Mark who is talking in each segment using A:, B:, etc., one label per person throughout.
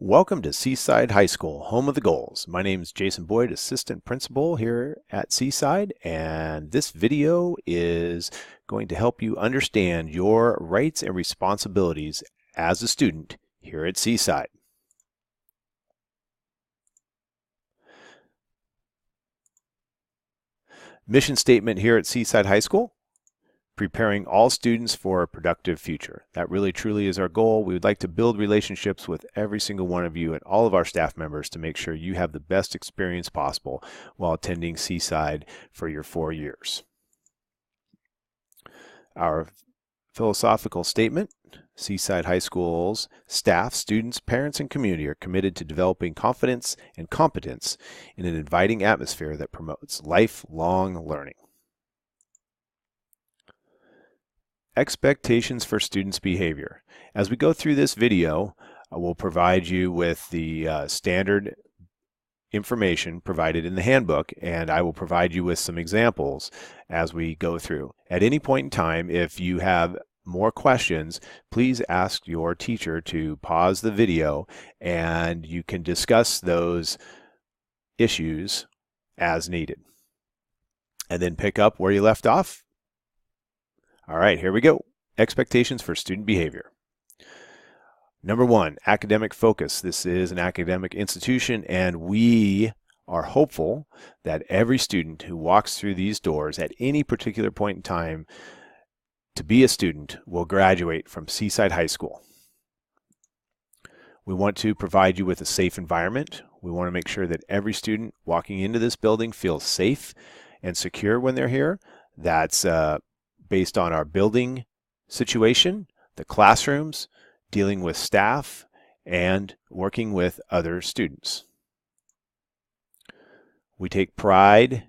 A: Welcome to Seaside High School, home of the goals. My name is Jason Boyd, Assistant Principal here at Seaside, and this video is going to help you understand your rights and responsibilities as a student here at Seaside. Mission statement here at Seaside High School: preparing all students for a productive future. That really truly is our goal. We would like to build relationships with every single one of you and all of our staff members to make sure you have the best experience possible while attending Seaside for your 4 years. Our philosophical statement: Seaside High School's staff, students, parents, and community are committed to developing confidence and competence in an inviting atmosphere that promotes lifelong learning. Expectations for students' behavior. As we go through this video, we'll provide you with the standard information provided in the handbook, and I will provide you with some examples as we go through. At any point in time, if you have more questions, please ask your teacher to pause the video and you can discuss those issues as needed. And then pick up where you left off. All right, here we go. Expectations for student behavior. Number 1, academic focus. This is an academic institution, and we are hopeful that every student who walks through these doors at any particular point in time to be a student will graduate from Seaside High School. We want to provide you with a safe environment. We want to make sure that every student walking into this building feels safe and secure when they're here. That's based on our building situation, the classrooms, dealing with staff, and working with other students. We take pride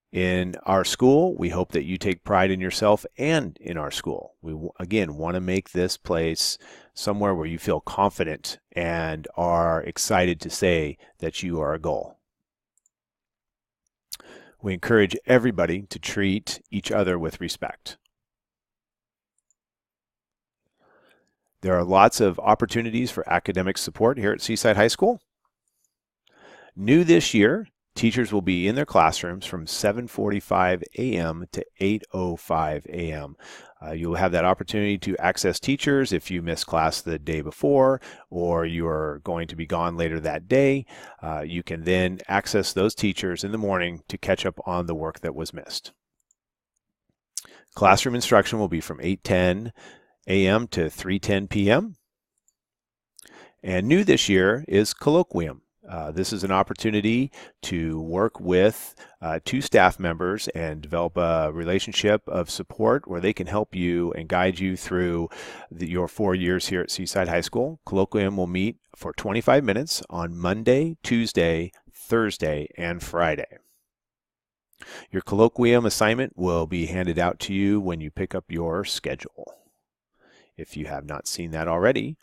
A: in our school. We hope that you take pride in yourself and in our school. We, again, want to make this place somewhere where you feel confident and are excited to say that you are a goal. We encourage everybody to treat each other with respect. There are lots of opportunities for academic support here at Seaside High School. New this year, teachers will be in their classrooms from 7:45 a.m. to 8:05 a.m. You'll have that opportunity to access teachers if you missed class the day before or you're going to be gone later that day. You can then access those teachers in the morning to catch up on the work that was missed. Classroom instruction will be from 8:10 a.m. to 3:10 p.m. And new this year is colloquium. This is an opportunity to work with 2 staff members and develop a relationship of support where they can help you and guide you through your 4 years here at Seaside High School. Colloquium will meet for 25 minutes on Monday, Tuesday, Thursday, and Friday. Your colloquium assignment will be handed out to you when you pick up your schedule, if you have not seen that already.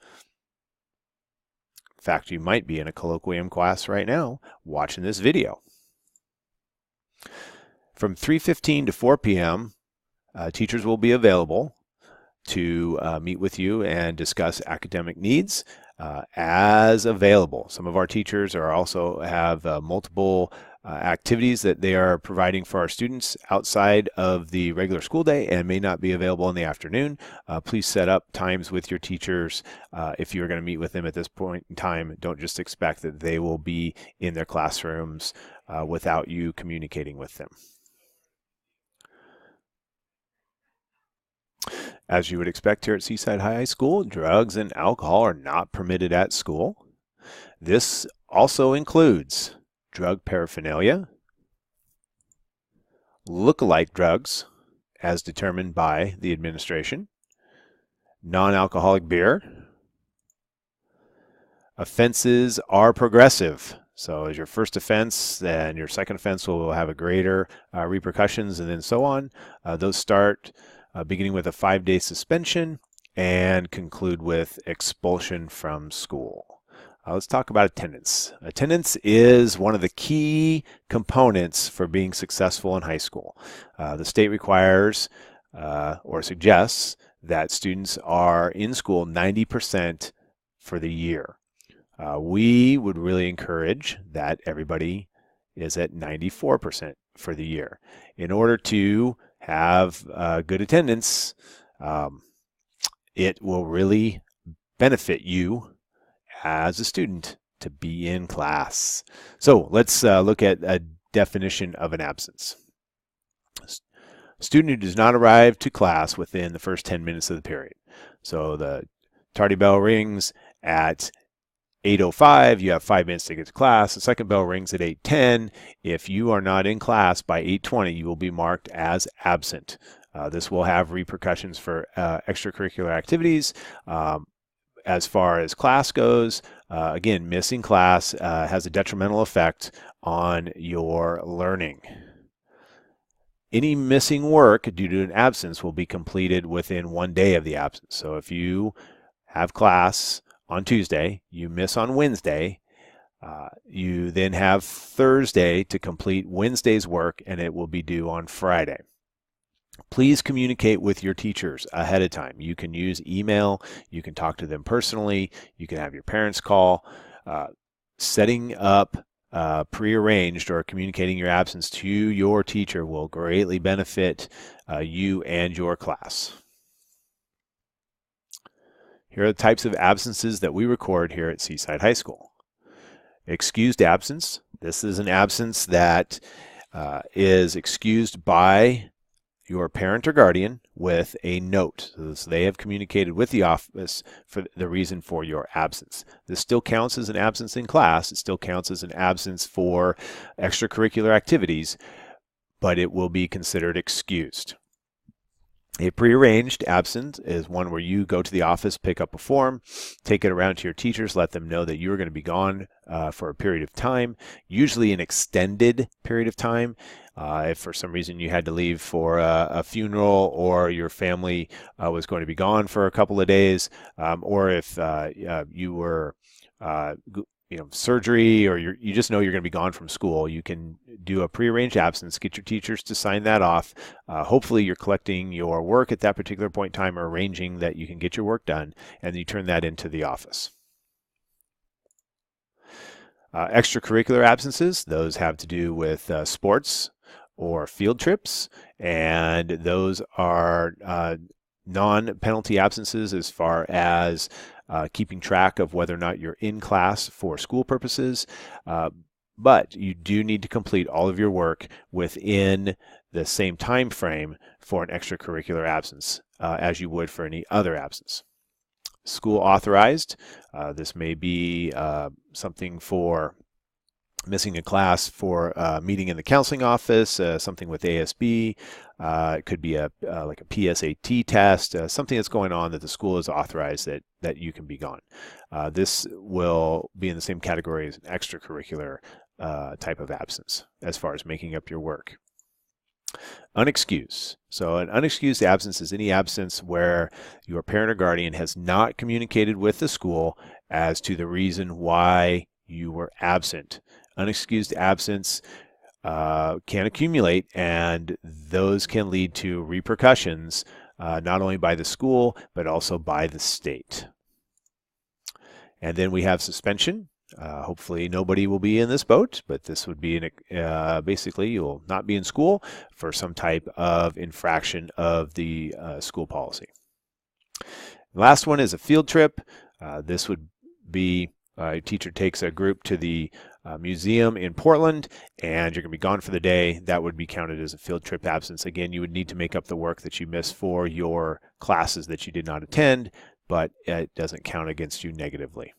A: In fact, you might be in a colloquium class right now watching this video. From 3:15 to 4 p.m., teachers will be available to meet with you and discuss academic needs as available. Some of our teachers are also have multiple activities that they are providing for our students outside of the regular school day and may not be available in the afternoon. Please set up times with your teachers. If you're going to meet with them at this point in time, don't just expect that they will be in their classrooms without you communicating with them. As you would expect here at Seaside High School, drugs and alcohol are not permitted at school. This also includes drug paraphernalia, look-alike drugs as determined by the administration, non-alcoholic beer. Offenses are progressive. So as your first offense, then your second offense will have a greater repercussions, and then so on. Those start beginning with a 5-day suspension and conclude with expulsion from school. Let's talk about attendance. Attendance is one of the key components for being successful in high school. The state requires or suggests that students are in school 90% for the year. We would really encourage that everybody is at 94% for the year. In order to have good attendance, it will really benefit you as a student to be in class. So let's look at a definition of an absence. A student who does not arrive to class within the first 10 minutes of the period. So the tardy bell rings at 8:05, you have 5 minutes to get to class. The second bell rings at 8:10. If you are not in class by 8:20, you will be marked as absent. This will have repercussions for extracurricular activities. As far as class goes, again, missing class has a detrimental effect on your learning. Any missing work due to an absence will be completed within 1 day of the absence. So if you have class on Tuesday, you miss on Wednesday, you then have Thursday to complete Wednesday's work, and it will be due on Friday. Please communicate with your teachers ahead of time. You can use email, you can talk to them personally, you can have your parents call. Setting up prearranged or communicating your absence to your teacher will greatly benefit you and your class. Here are the types of absences that we record here at Seaside High School. Excused absence. This is an absence that is excused by your parent or guardian with a note. So they have communicated with the office for the reason for your absence. This still counts as an absence in class. It still counts as an absence for extracurricular activities, but it will be considered excused. A prearranged absence is one where you go to the office, pick up a form, take it around to your teachers, let them know that you're going to be gone for a period of time, usually an extended period of time. If for some reason you had to leave for a funeral, or your family was going to be gone for a couple of days, or if you were surgery, or you just know you're going to be gone from school, you can do a prearranged absence, get your teachers to sign that off. Hopefully you're collecting your work at that particular point in time, or arranging that you can get your work done, and you turn that into the office. Extracurricular absences, those have to do with sports or field trips, and those are non-penalty absences as far as keeping track of whether or not you're in class for school purposes, but you do need to complete all of your work within the same time frame for an extracurricular absence as you would for any other absence. School authorized, this may be something for missing a class for a meeting in the counseling office, something with ASB. It could be like a PSAT test, something that's going on that the school has authorized that you can be gone. This will be in the same category as an extracurricular type of absence as far as making up your work. Unexcused. So an unexcused absence is any absence where your parent or guardian has not communicated with the school as to the reason why you were absent. Unexcused absence can accumulate, and those can lead to repercussions not only by the school but also by the state. And then we have suspension. Hopefully nobody will be in this boat, but this would be basically you will not be in school for some type of infraction of the school policy. The last one is a field trip. This would be a teacher takes a group to the museum in Portland, and you're going to be gone for the day. That would be counted as a field trip absence. Again, you would need to make up the work that you missed for your classes that you did not attend, but it doesn't count against you negatively.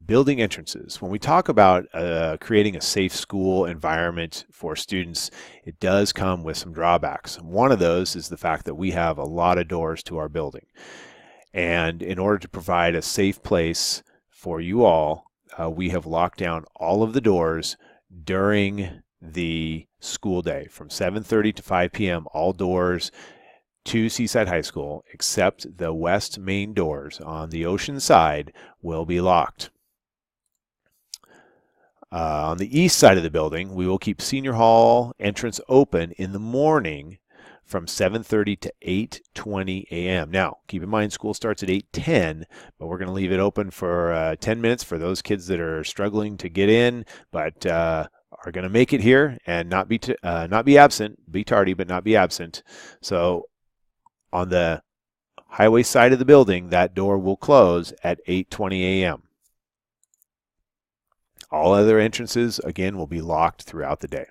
A: Building entrances. When we talk about creating a safe school environment for students, it does come with some drawbacks. One of those is the fact that we have a lot of doors to our building. And in order to provide a safe place for you all, we have locked down all of the doors during the school day from 7:30 to 5 p.m. All doors to Seaside High School, except the west main doors on the ocean side, will be locked. On the east side of the building, we will keep Senior Hall entrance open in the morning from 7:30 to 8:20 a.m. Now, keep in mind school starts at 8:10, but we're going to leave it open for 10 minutes for those kids that are struggling to get in, but are going to make it here and not be absent, be tardy, but not be absent. So on the highway side of the building, that door will close at 8:20 a.m. All other entrances, again, will be locked throughout the day.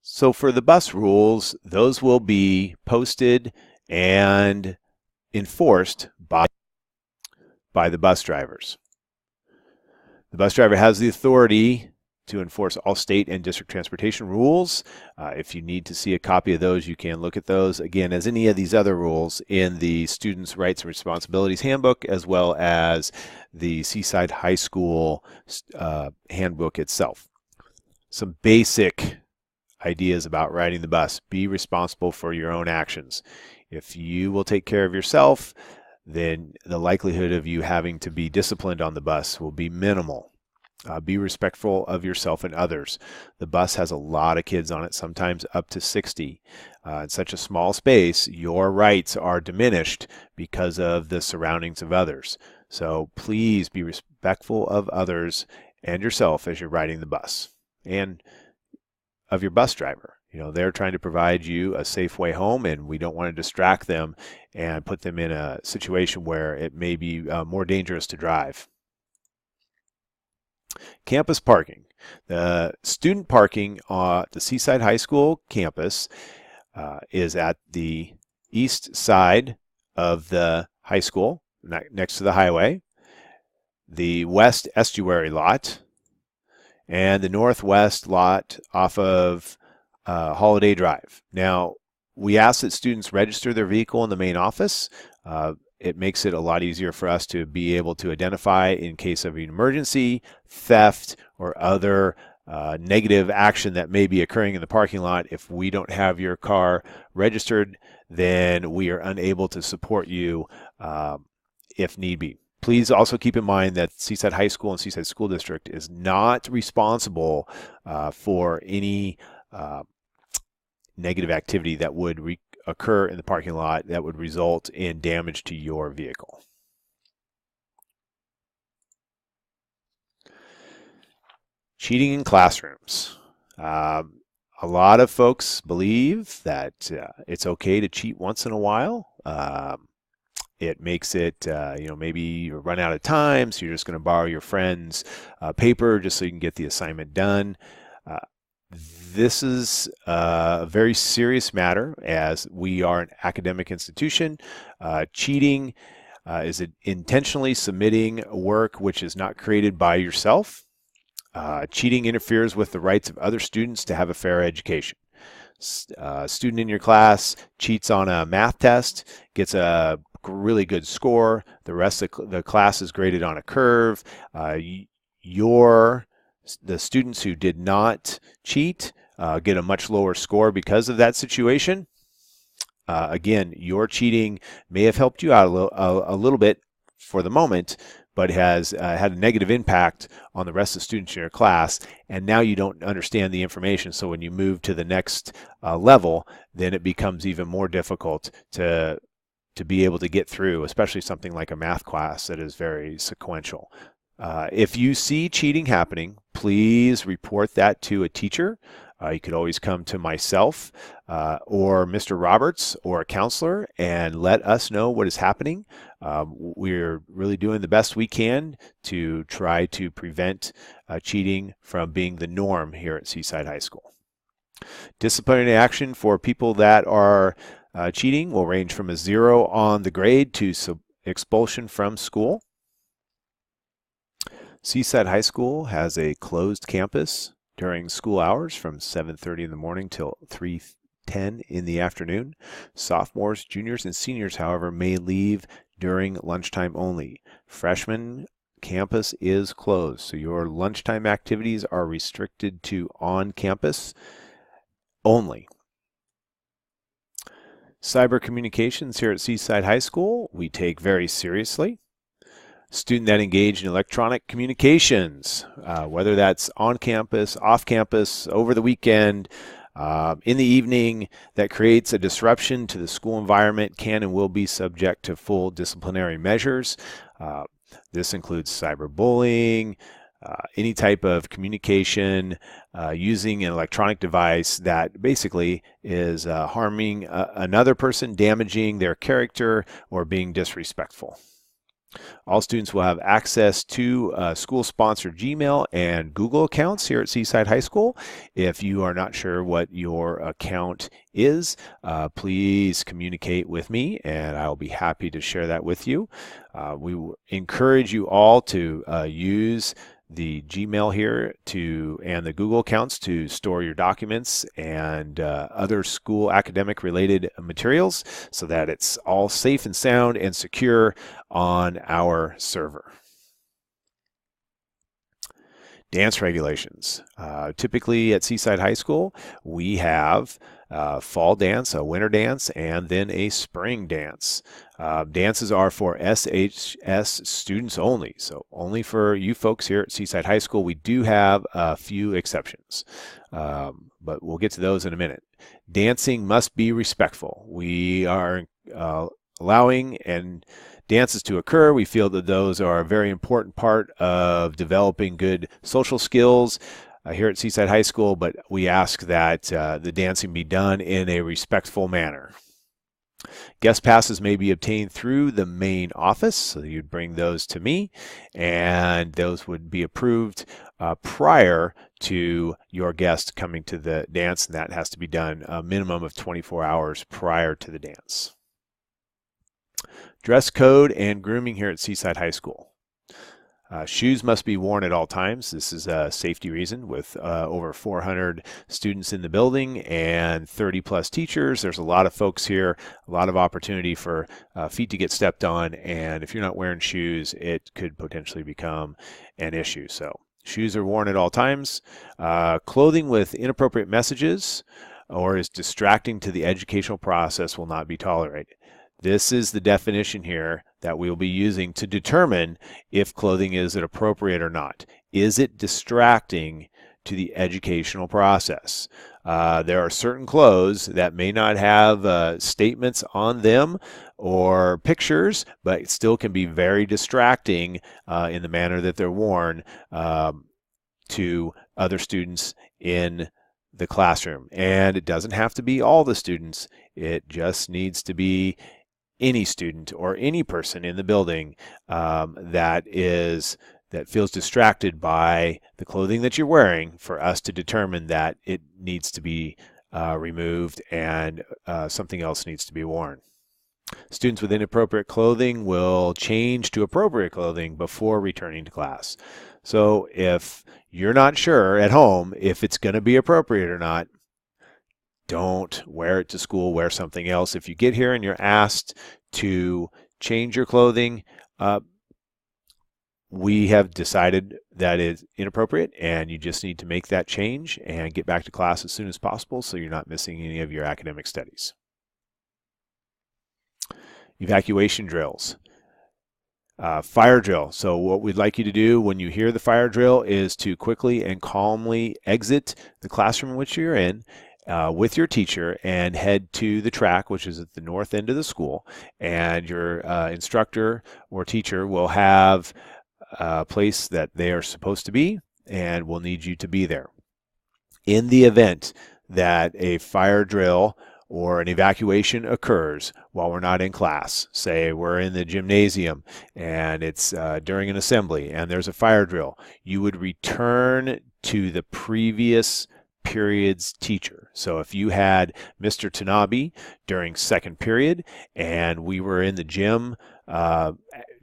A: So for the bus rules, those will be posted and enforced by the bus drivers. The bus driver has the authority to enforce all state and district transportation rules. If you need to see a copy of those, you can look at those, again, as any of these other rules in the Students' Rights and Responsibilities Handbook, as well as the Seaside High School handbook itself. Some basic ideas about riding the bus. Be responsible for your own actions. If you will take care of yourself, then the likelihood of you having to be disciplined on the bus will be minimal. Be respectful of yourself and others. The bus has a lot of kids on it, sometimes up to 60. In such a small space, your rights are diminished because of the surroundings of others. So please be respectful of others and yourself as you're riding the bus, and of your bus driver. You know, they're trying to provide you a safe way home, and we don't want to distract them and put them in a situation where it may be more dangerous to drive. Campus parking. The student parking at the Seaside High School campus is at the east side of the high school, next to the highway, the west estuary lot, and the northwest lot off of Holiday Drive. Now, we ask that students register their vehicle in the main office. It makes it a lot easier for us to be able to identify in case of an emergency, theft, or other negative action that may be occurring in the parking lot. If we don't have your car registered, then we are unable to support you if need be. Please also keep in mind that Seaside High School and Seaside School District is not responsible for any negative activity that would occur in the parking lot that would result in damage to your vehicle. Cheating in classrooms. A lot of folks believe that it's okay to cheat once in a while. It makes it, maybe you run out of time, so you're just going to borrow your friend's paper just so you can get the assignment done. This is a very serious matter, as we are an academic institution. Cheating is intentionally submitting work which is not created by yourself. Cheating interferes with the rights of other students to have a fair education. A student in your class cheats on a math test, gets a really good score. The rest of the class is graded on a curve. The students who did not cheat get a much lower score because of that situation. Again, your cheating may have helped you out a little bit for the moment, but has had a negative impact on the rest of the students in your class, and now you don't understand the information. So when you move to the next level, then it becomes even more difficult to be able to get through, especially something like a math class that is very sequential. If you see cheating happening, please report that to a teacher. You could always come to myself or Mr. Roberts or a counselor and let us know what is happening. We're really doing the best we can to try to prevent cheating from being the norm here at Seaside High School. Disciplinary action for people that are cheating will range from a 0 on the grade to expulsion from school. Seaside High School has a closed campus during school hours from 7:30 in the morning till 3:10 in the afternoon. Sophomores, juniors, and seniors, however, may leave during lunchtime only. Freshman campus is closed, so your lunchtime activities are restricted to on campus only. Cyber communications here at Seaside High School we take very seriously. Student that engage in electronic communications, whether that's on campus, off campus, over the weekend, In the evening, that creates a disruption to the school environment can and will be subject to full disciplinary measures. This includes cyberbullying, any type of communication using an electronic device that basically is harming another person, damaging their character, or being disrespectful. All students will have access to school-sponsored Gmail and Google accounts here at Seaside High School. If you are not sure what your account is, please communicate with me and I'll be happy to share that with you. We encourage you all to use the Gmail here and the Google accounts to store your documents and other school academic related materials so that it's all safe and sound and secure on our server. Dance regulations. Typically at Seaside High School, we have fall dance, a winter dance, and then a spring dance. Dances are for SHS students only, so only for you folks here at Seaside High School. We do have a few exceptions, but we'll get to those in a minute. Dancing must be respectful. We are allowing dances to occur. We feel that those are a very important part of developing good social skills here at Seaside High School, but we ask that the dancing be done in a respectful manner. Guest passes may be obtained through the main office, so you'd bring those to me, and those would be approved prior to your guest coming to the dance, and that has to be done a minimum of 24 hours prior to the dance. Dress code and grooming here at Seaside High School. Shoes must be worn at all times. This is a safety reason with over 400 students in the building and 30 plus teachers. There's a lot of folks here, a lot of opportunity for feet to get stepped on, and if you're not wearing shoes, it could potentially become an issue. So shoes are worn at all times. Clothing with inappropriate messages or is distracting to the educational process will not be tolerated. This is the definition here that we will be using to determine if clothing is appropriate or not. Is it distracting to the educational process? There are certain clothes that may not have statements on them or pictures, but it still can be very distracting in the manner that they're worn to other students in the classroom. And it doesn't have to be all the students. It just needs to be any student or any person in the building that feels distracted by the clothing that you're wearing for us to determine that it needs to be removed and something else needs to be worn. Students with inappropriate clothing will change to appropriate clothing before returning to class. So if you're not sure at home if it's going to be appropriate or not, don't wear it to school, wear something else. If you get here and you're asked to change your clothing, we have decided that it's inappropriate and you just need to make that change and get back to class as soon as possible so you're not missing any of your academic studies. Evacuation drills. Fire drill. So what we'd like you to do when you hear the fire drill is to quickly and calmly exit the classroom in which you're in with your teacher and head to the track, which is at the north end of the school, and your instructor or teacher will have a place that they are supposed to be and will need you to be there. In the event that a fire drill or an evacuation occurs while we're not in class, say we're in the gymnasium and it's during an assembly and there's a fire drill, you would return to the previous period's teacher. So if you had Mr. Tanabe during second period and we were in the gym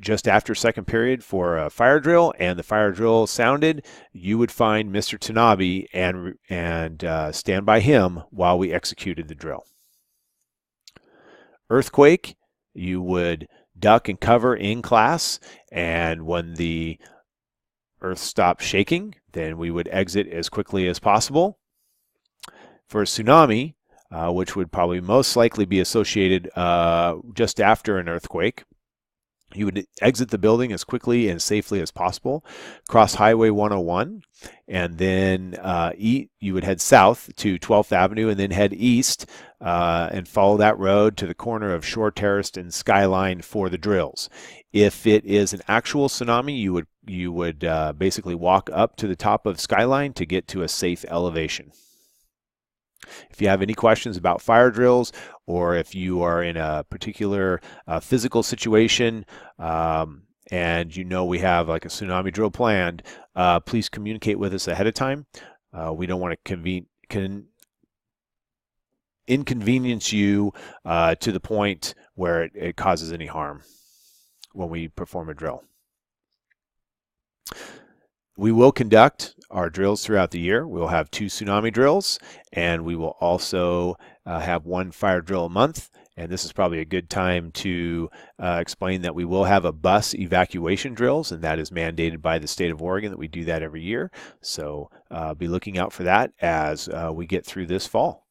A: just after second period for a fire drill and the fire drill sounded, you would find Mr. Tanabe and stand by him while we executed the drill. Earthquake, you would duck and cover in class, and when the earth stopped shaking, then we would exit as quickly as possible. For a tsunami, which would probably most likely be associated just after an earthquake, You would exit the building as quickly and safely as possible, cross Highway 101, and then you would head south to 12th Avenue and then head east and follow that road to the corner of Shore Terrace and Skyline for the drills. If it is an actual tsunami, you would basically walk up to the top of Skyline to get to a safe elevation. If you have any questions about fire drills, or if you are in a particular physical situation and you know we have like a tsunami drill planned, please communicate with us ahead of time. We don't want to inconvenience you to the point where it causes any harm when we perform a drill. We will conduct our drills throughout the year. We'll have 2 tsunami drills, and we will also have 1 fire drill a month. And this is probably a good time to explain that we will have a bus evacuation drills, and that is mandated by the state of Oregon that we do that every year. So be looking out for that as we get through this fall.